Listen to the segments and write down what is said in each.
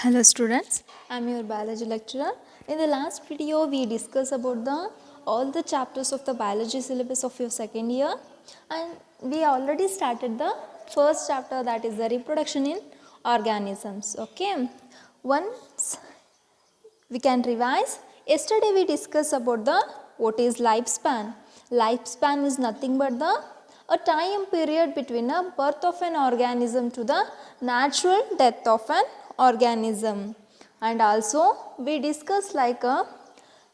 Hello students, I am your biology lecturer. In the last video we discussed about all the chapters of the biology syllabus of your second year, and we already started the first chapter, that is the reproduction in organisms. Okay, once we can revise. Yesterday we discussed about the what is lifespan. Lifespan is nothing but the a time period between a birth of an organism to the natural death of an organism. And also we discussed like a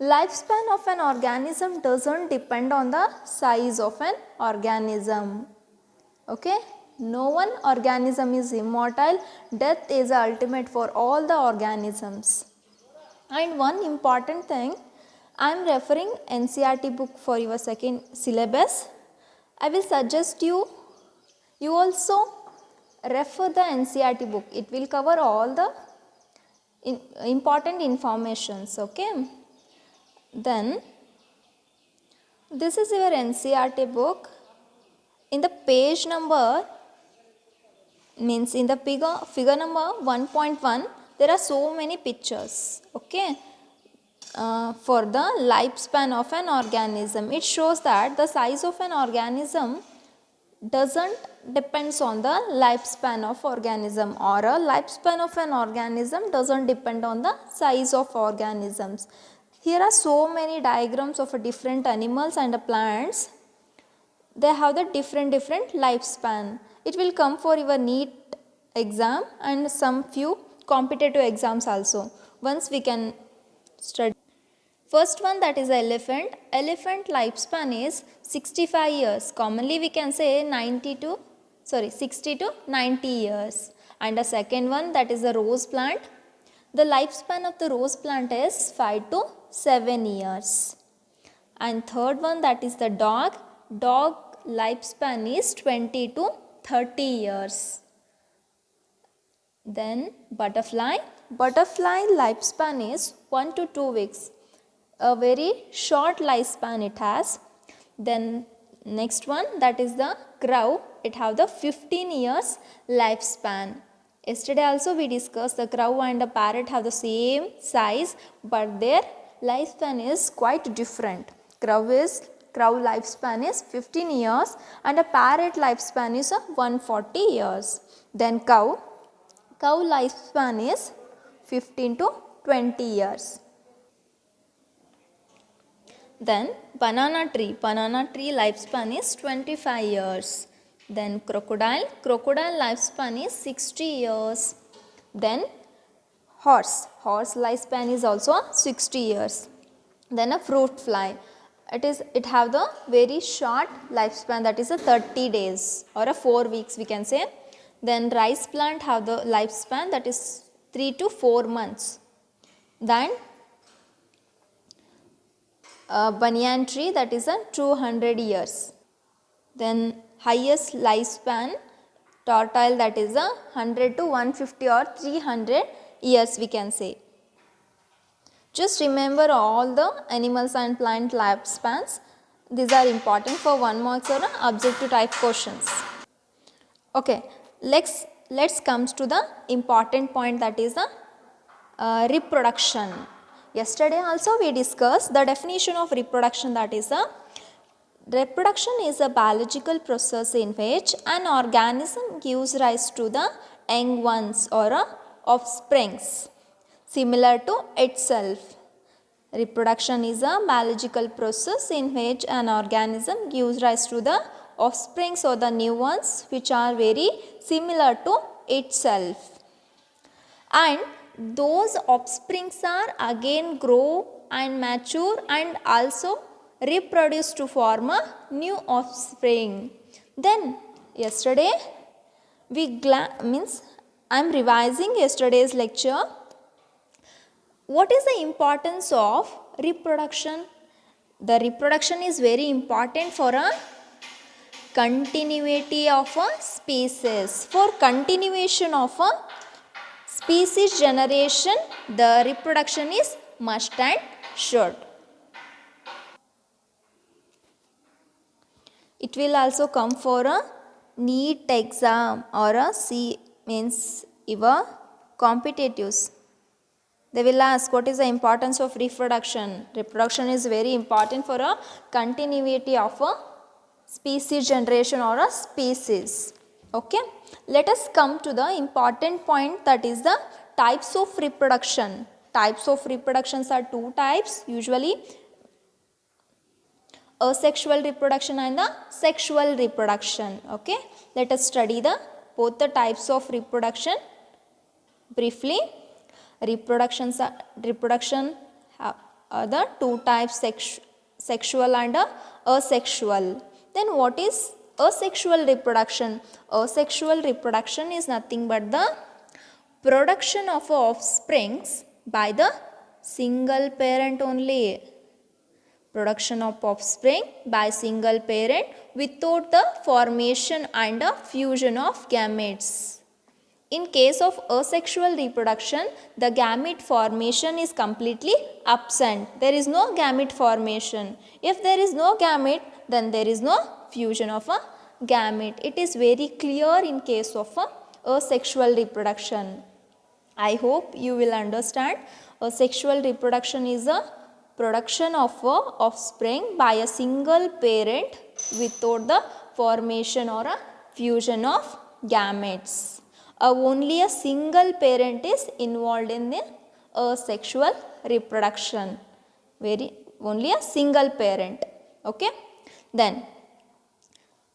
lifespan of an organism doesn't depend on the size of an organism. Okay, no one organism is immortal. Death is the ultimate for all the organisms. And one important thing, I am referring NCERT book for your second syllabus. I will suggest you also refer the NCERT book. It will cover all the important informations. Okay. Then this is your NCERT book. In the page number, means in the figure number 1.1, there are so many pictures. Okay. For the lifespan of an organism, it shows that the size of an organism doesn't depends on the lifespan of organism, or a lifespan of an organism doesn't depend on the size of organisms. Here are so many diagrams of different animals and plants. They have the different lifespan. It will come for your NEET exam and some few competitive exams also. Once we can study. First one, that is elephant. Elephant lifespan is 65 years. Commonly we can say 60 to 90 years. And the second one, that is the rose plant. The lifespan of the rose plant is 5 to 7 years. And third one, that is the dog. Dog lifespan is 20 to 30 years. Then butterfly. Butterfly lifespan is 1 to 2 weeks. A very short lifespan it has. Then next one, that is the crow. It have the 15 years lifespan. Yesterday also we discussed the crow and the parrot have the same size, but their lifespan is quite different. Crow lifespan is 15 years and a parrot lifespan is 140 years. Then cow lifespan is 15 to 20 years. Then banana tree lifespan is 25 years. Then crocodile lifespan is 60 years. Then horse lifespan is also 60 years. Then a fruit fly, it have the very short lifespan, that is a 30 days or a 4 weeks we can say. Then rice plant have the lifespan, that is 3 to 4 months. Then banyan tree, that is a 200 years. Then highest lifespan tortoise, that is a 100 to 150 or 300 years we can say. Just remember all the animals and plant lifespans. These are important for 1 marks or objective type questions. Okay, let's comes to the important point, that is the reproduction. Yesterday also we discussed the definition of reproduction, that is reproduction is a biological process in which an organism gives rise to the young ones or offsprings similar to itself. Reproduction is a biological process in which an organism gives rise to the offsprings or the new ones which are very similar to itself. And those offsprings are again grow and mature and also reproduce to form a new offspring. Then yesterday I am revising yesterday's lecture. What is the importance of reproduction? The reproduction is very important for a continuity of a species. For continuation of a species generation, the reproduction is must and should. It will also come for a NEET exam or a C means your competitives. They will ask what is the importance of reproduction. Reproduction is very important for a continuity of a species generation or a species. Okay. Let us come to the important point, that is the types of reproduction. Types of reproductions are two types usually, asexual reproduction and the sexual reproduction. Okay. Let us study both the types of reproduction briefly. Reproduction are the two types, sexual and asexual. Then what is asexual reproduction? Asexual reproduction is nothing but the production of offsprings by the single parent only. Production of offspring by single parent without the formation and fusion of gametes. In case of asexual reproduction, the gamete formation is completely absent. There is no gamete formation. If there is no gamete, then there is no fusion of a gamete. It is very clear in case of asexual reproduction. I hope you will understand. Asexual reproduction is a production of offspring by a single parent without the formation or a fusion of gametes. Only a single parent is involved in the asexual reproduction. Only a single parent. Okay. Then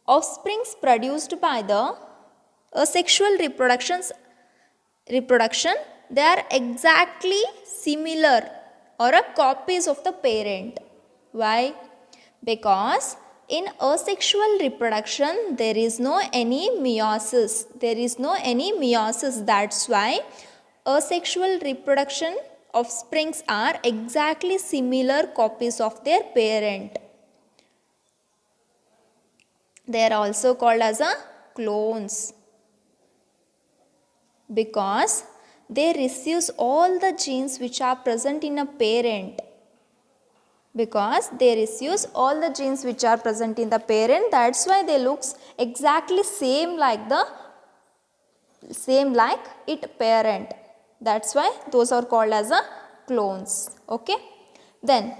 offsprings produced by the asexual reproduction, they are exactly similar or a copies of the parent. Why? Because in asexual reproduction there is no any meiosis. That's why asexual reproduction offsprings are exactly similar copies of their parent. They are also called as a clones because they receive all the genes which are present in a parent. That's why they looks exactly same like it parent. That's why those are called as a clones. Okay. Then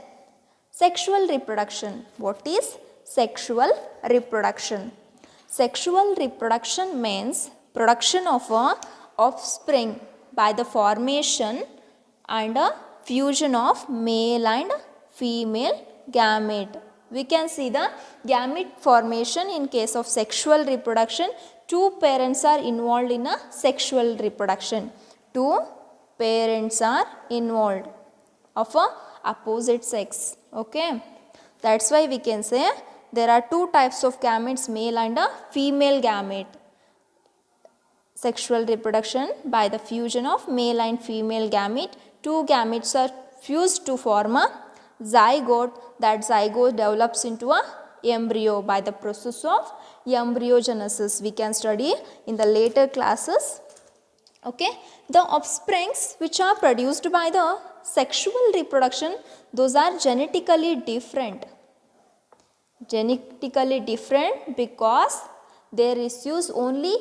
sexual reproduction. What is sexual reproduction? Sexual reproduction means production of a offspring by the formation and a fusion of male and female gamete. We can see the gamete formation in case of sexual reproduction. Two parents are involved in a sexual reproduction. Two parents are involved of a opposite sex. Okay. That's why we can say there are two types of gametes, male and a female gamete. Sexual reproduction by the fusion of male and female gamete. Two gametes are fused to form a zygote. That zygote develops into a embryo by the process of embryogenesis. We can study in the later classes. Okay. The offsprings which are produced by the sexual reproduction, those are genetically different. Because they receive only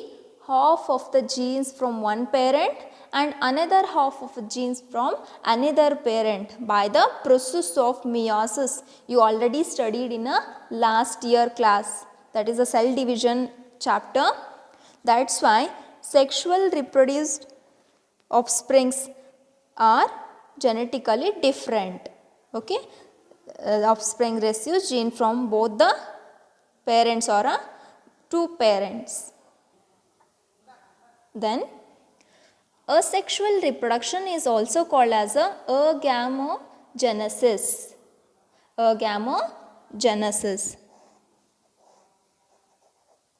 half of the genes from one parent and another half of the genes from another parent by the process of meiosis. You already studied in a last year class, that is a cell division chapter. That's why sexual reproduced offsprings are genetically different. Okay. Offspring receives gene from both the parents or two parents. Then asexual reproduction is also called as agamogenesis.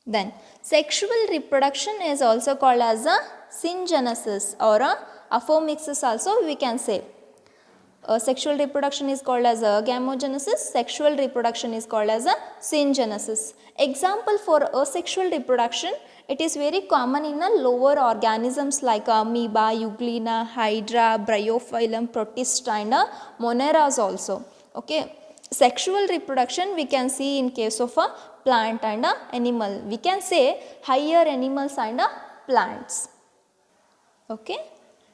Then sexual reproduction is also called as a syngenesis or apomixis also we can say. Sexual reproduction is called as agamogenesis, sexual reproduction is called as a syngenesis. Example for asexual reproduction, it is very common in lower organisms like amoeba, euglena, hydra, bryophyllum, protista and moneras also. Okay. Sexual reproduction we can see in case of a plant and animal. We can say higher animals and plants. Okay.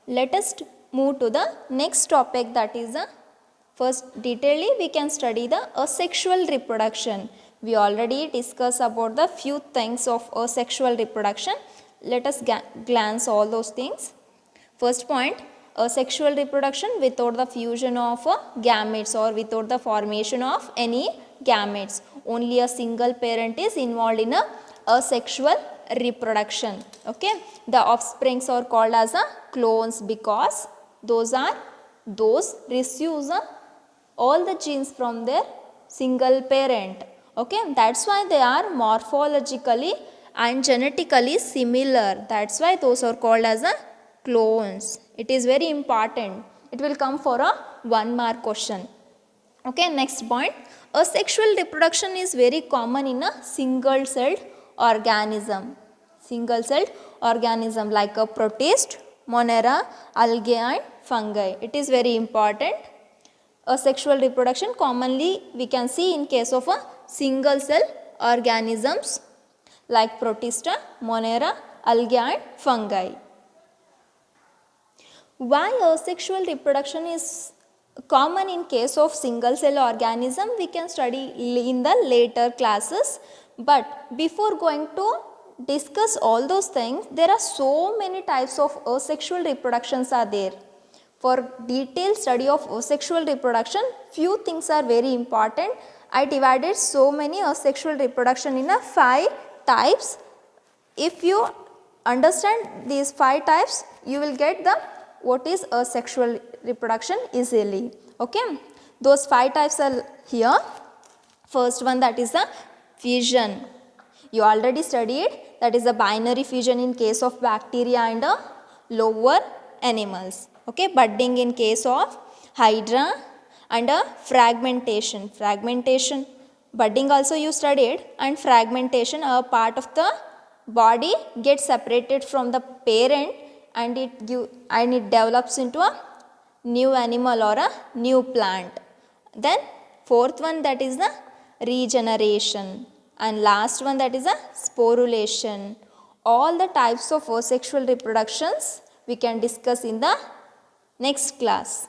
Let us move to the next topic, that is the first detailedly we can study the asexual reproduction. We already discussed about the few things of asexual reproduction. Let us glance all those things. First point, asexual reproduction without the fusion of gametes or without the formation of any gametes. Only a single parent is involved in a asexual reproduction. Okay, the offsprings are called as a clones because those receives all the genes from their single parent. Okay, that's why they are morphologically and genetically similar. That's why those are called as a clones. It is very important. It will come for a 1 mark question. Okay, next point. Asexual reproduction is very common in a single celled organism. Single celled organism like a protist, Monera, algae and fungi. It is very important. Asexual reproduction commonly we can see in case of a single cell organisms like Protista, Monera, algae and fungi. Why asexual reproduction is common in case of single cell organism we can study in the later classes, but before going to discuss all those things, there are so many types of asexual reproductions are there. For detailed study of asexual reproduction, few things are very important. I divided so many asexual reproduction in 5 types. If you understand these 5 types, you will get the what is asexual reproduction easily. Okay, those 5 types are here. First one, that is the fission. You already studied, that is a binary fission in case of bacteria and lower animals. Okay, budding in case of hydra and fragmentation. Budding also you studied, and fragmentation, a part of the body gets separated from the parent and it develops into a new animal or a new plant. Then fourth one, that is the regeneration, and last one, that is a sporulation. All the types of asexual reproductions we can discuss in the next class.